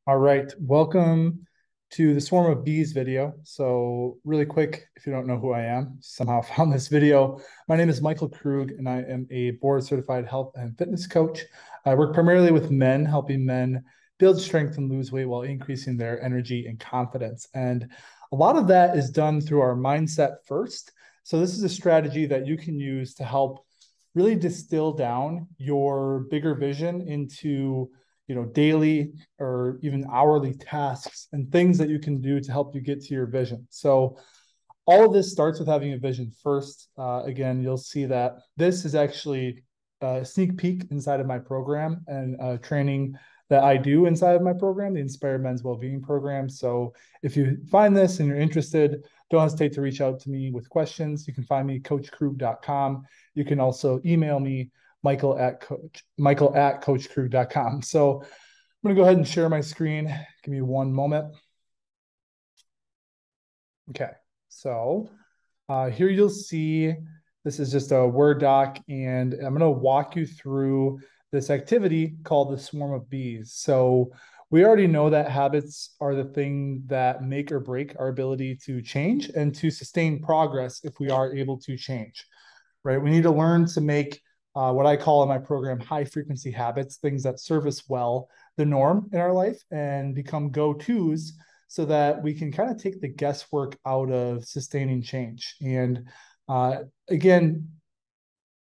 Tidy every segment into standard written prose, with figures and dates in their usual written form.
All right, welcome to the Swarm of Bees video. So really quick, if you don't know who I am, somehow found this video. My name is Michael Krug, and I am a board certified health and fitness coach. I work primarily with men, helping men build strength and lose weight while increasing their energy and confidence. And a lot of that is done through our mindset first. So this is a strategy that you can use to help really distill down your bigger vision into daily or even hourly tasks and things that you can do to help you get to your vision. So all of this starts with having a vision first. Again, you'll see that this is actually a sneak peek inside of my program and training that I do inside of my program, the Inspire Men's Wellbeing Program. So if you find this and you're interested, don't hesitate to reach out to me with questions. You can find me coachkrug.com. You can also email me michael at coachkrug.com. So I'm going to go ahead and share my screen. Give me one moment. Okay. So here you'll see this is just a Word doc, and I'm going to walk you through this activity called the swarm of bees. So we already know that habits are the thing that make or break our ability to change and to sustain progress if we are able to change, right? We need to learn to make what I call in my program high frequency habits, things that serve us well, the norm in our life and become go-tos so that we can kind of take the guesswork out of sustaining change. And again,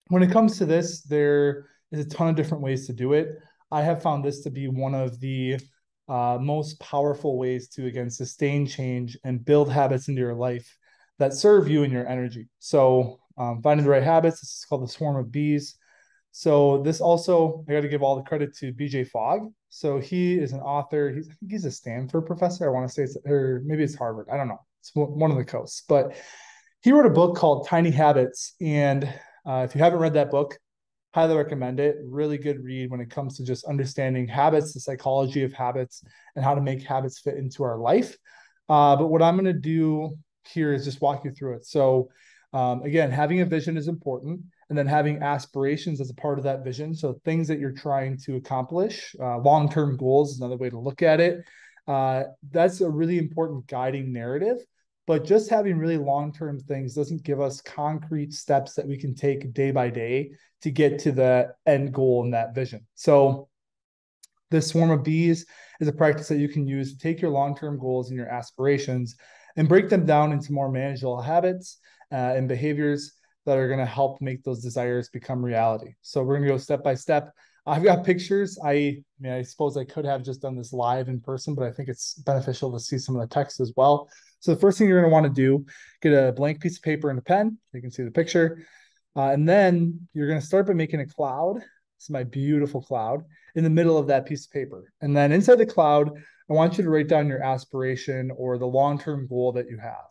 when it comes to this, there is a ton of different ways to do it. I have found this to be one of the most powerful ways to, again, sustain change and build habits into your life that serve you and your energy. So, finding the right habits, this is called the swarm of bees. So, this also, I got to give all the credit to BJ Fogg. So, he is an author. I think he's a Stanford professor. I want to say it's, or maybe it's Harvard. I don't know. It's one of the coasts, but he wrote a book called Tiny Habits. And if you haven't read that book, highly recommend it. Really good read when it comes to just understanding habits, the psychology of habits, and how to make habits fit into our life. But what I'm going to do here is just walk you through it. So, again, having a vision is important, and then having aspirations as a part of that vision. So, things that you're trying to accomplish, long term goals is another way to look at it. That's a really important guiding narrative. But just having really long term things doesn't give us concrete steps that we can take day by day to get to the end goal in that vision. So, this swarm of bees is a practice that you can use to take your long term goals and your aspirations and break them down into more manageable habits and behaviors that are going to help make those desires become reality. So, we're going to go step by step. I've got pictures. I suppose I could have just done this live in person, but I think it's beneficial to see some of the text as well. So the first thing you're going to want to do, get a blank piece of paper and a pen. You can see the picture. And then you're going to start by making a cloud. This is my beautiful cloud in the middle of that piece of paper. And then inside the cloud, I want you to write down your aspiration or the long-term goal that you have.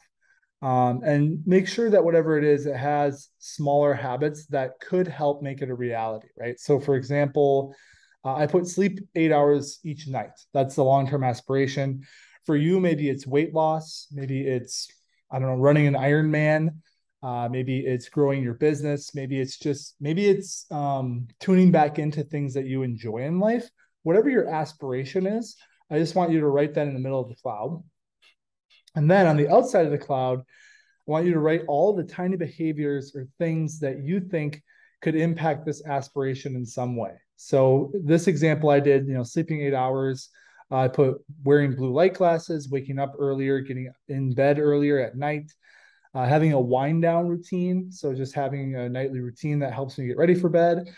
And make sure that whatever it is, it has smaller habits that could help make it a reality, right? So, for example, I put sleep 8 hours each night. That's the long term aspiration. For you, maybe it's weight loss. Maybe it's, I don't know, running an Ironman. Maybe it's growing your business. Maybe it's tuning back into things that you enjoy in life. Whatever your aspiration is, I just want you to write that in the middle of the cloud. And then on the outside of the cloud, I want you to write all the tiny behaviors or things that you think could impact this aspiration in some way. So this example I did, sleeping 8 hours. I put wearing blue light glasses, waking up earlier, getting in bed earlier at night, having a wind down routine. So just having a nightly routine that helps me get ready for bed.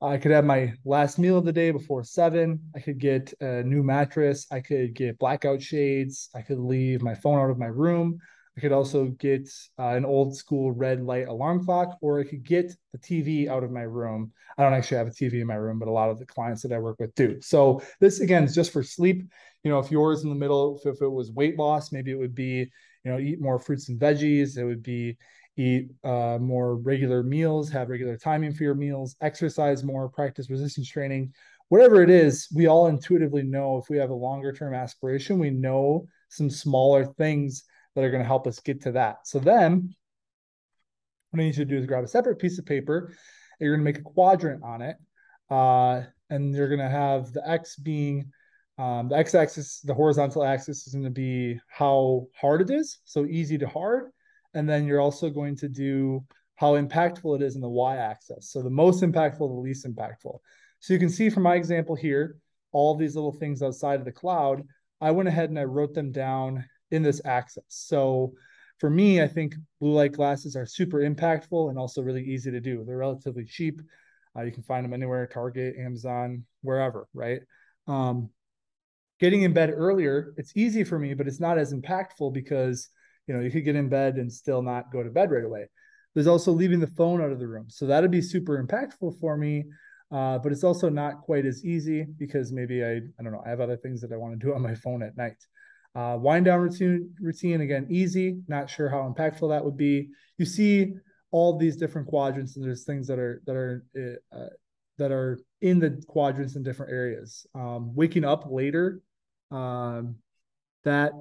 I could have my last meal of the day before 7. I could get a new mattress. I could get blackout shades. I could leave my phone out of my room. I could also get an old school red light alarm clock, or I could get the TV out of my room. I don't actually have a TV in my room, but a lot of the clients that I work with do. So this again is just for sleep. If yours in the middle, if it was weight loss, maybe it would be, eat more fruits and veggies. It would be eat more regular meals, have regular timing for your meals, exercise more, practice resistance training. Whatever it is, we all intuitively know if we have a longer term aspiration, we know some smaller things that are going to help us get to that. So then what I need you to do is grab a separate piece of paper and you're going to make a quadrant on it. And you're going to have the X being The x-axis, the horizontal axis is going to be how hard it is, so easy to hard. And then you're also going to do how impactful it is in the y-axis. So the most impactful, the least impactful. So you can see from my example here, all of these little things outside of the cloud, I went ahead and I wrote them down in this axis. So for me, I think blue light glasses are super impactful and also really easy to do. They're relatively cheap. You can find them anywhere, Target, Amazon, wherever, right? Getting in bed earlier, it's easy for me, but it's not as impactful because, you could get in bed and still not go to bed right away. There's also leaving the phone out of the room. So that'd be super impactful for me. But it's also not quite as easy because maybe I don't know, I have other things that I want to do on my phone at night. Wind down routine, again, easy. Not sure how impactful that would be. You see all these different quadrants, and there's things that are in the quadrants in different areas. Waking up later, that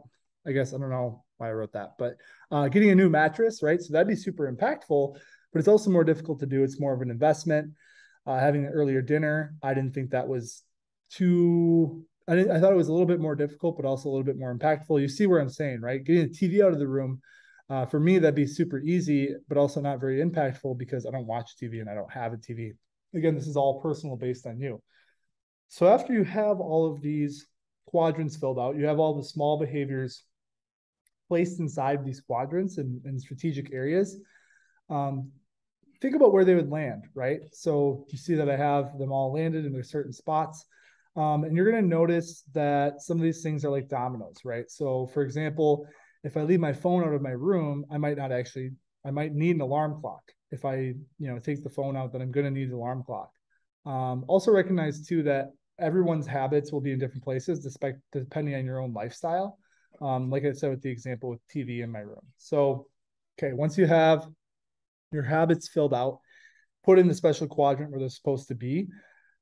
I guess I don't know why I wrote that, but getting a new mattress, right? So that'd be super impactful, but it's also more difficult to do. It's more of an investment. Having an earlier dinner, I didn't think that was too. I thought it was a little bit more difficult, but also a little bit more impactful. You see where I'm saying, right? Getting the TV out of the room. For me, that'd be super easy, but also not very impactful because I don't watch TV and I don't have a TV. Again, this is all personal based on you. So after you have all of these quadrants filled out, you have all the small behaviors placed inside these quadrants and strategic areas. Um, think about where they would land, right? So you see that I have them all landed in their certain spots. And you're going to notice that some of these things are like dominoes, right? So for example, if I leave my phone out of my room, I might need an alarm clock. If I, take the phone out, then I'm going to need an alarm clock. Also recognize too that everyone's habits will be in different places depending on your own lifestyle. Like I said with the example with TV in my room. So, okay, once you have your habits filled out, put in the special quadrant where they're supposed to be,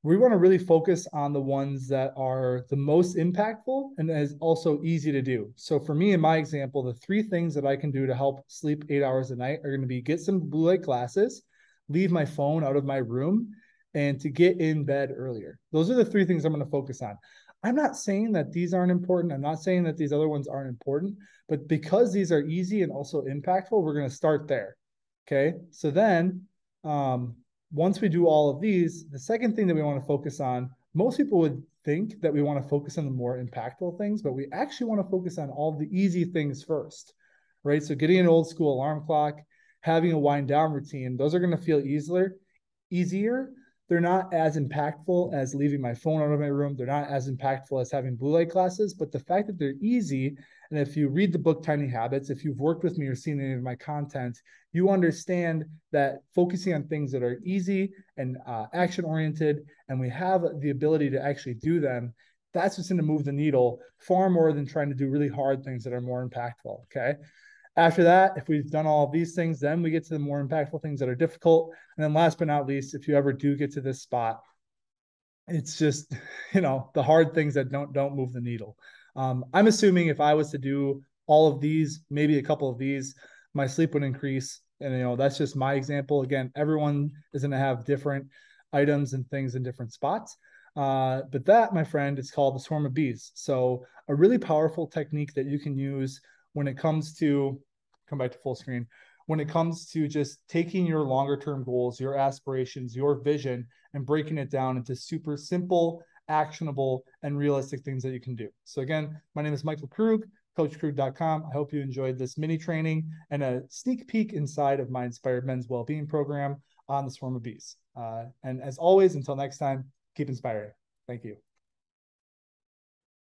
we want to really focus on the ones that are the most impactful and is also easy to do. So for me, in my example, the 3 things that I can do to help sleep 8 hours a night are going to be get some blue light glasses, leave my phone out of my room, and to get in bed earlier. Those are the 3 things I'm going to focus on. I'm not saying that these aren't important. I'm not saying that these other ones aren't important, but because these are easy and also impactful, we're going to start there. Okay. So then, once we do all of these, the second thing that we want to focus on, most people would think that we want to focus on the more impactful things, but we actually want to focus on all the easy things first, right? So getting an old school alarm clock, having a wind down routine, those are going to feel easier. They're not as impactful as leaving my phone out of my room. They're not as impactful as having blue light glasses, but the fact that they're easy, and if you read the book Tiny Habits, if you've worked with me or seen any of my content, you understand that focusing on things that are easy and action oriented, and we have the ability to actually do them, that's what's going to move the needle far more than trying to do really hard things that are more impactful. Okay. After that, if we've done all of these things, then we get to the more impactful things that are difficult. And then last but not least, if you ever do get to this spot, it's just, the hard things that don't move the needle. I'm assuming if I was to do all of these, maybe a couple of these, my sleep would increase. And, that's just my example. Again, everyone is going to have different items and things in different spots. But that, my friend, is called the swarm of bees. So a really powerful technique that you can use when it comes to, come back to full screen, when it comes to just taking your longer term goals, your aspirations, your vision, and breaking it down into super simple, actionable, and realistic things that you can do. So again, my name is Michael Krug, coachkrug.com. I hope you enjoyed this mini training and a sneak peek inside of my Inspired Men's Wellbeing program on the swarm of bees. And as always, until next time, keep inspiring. Thank you.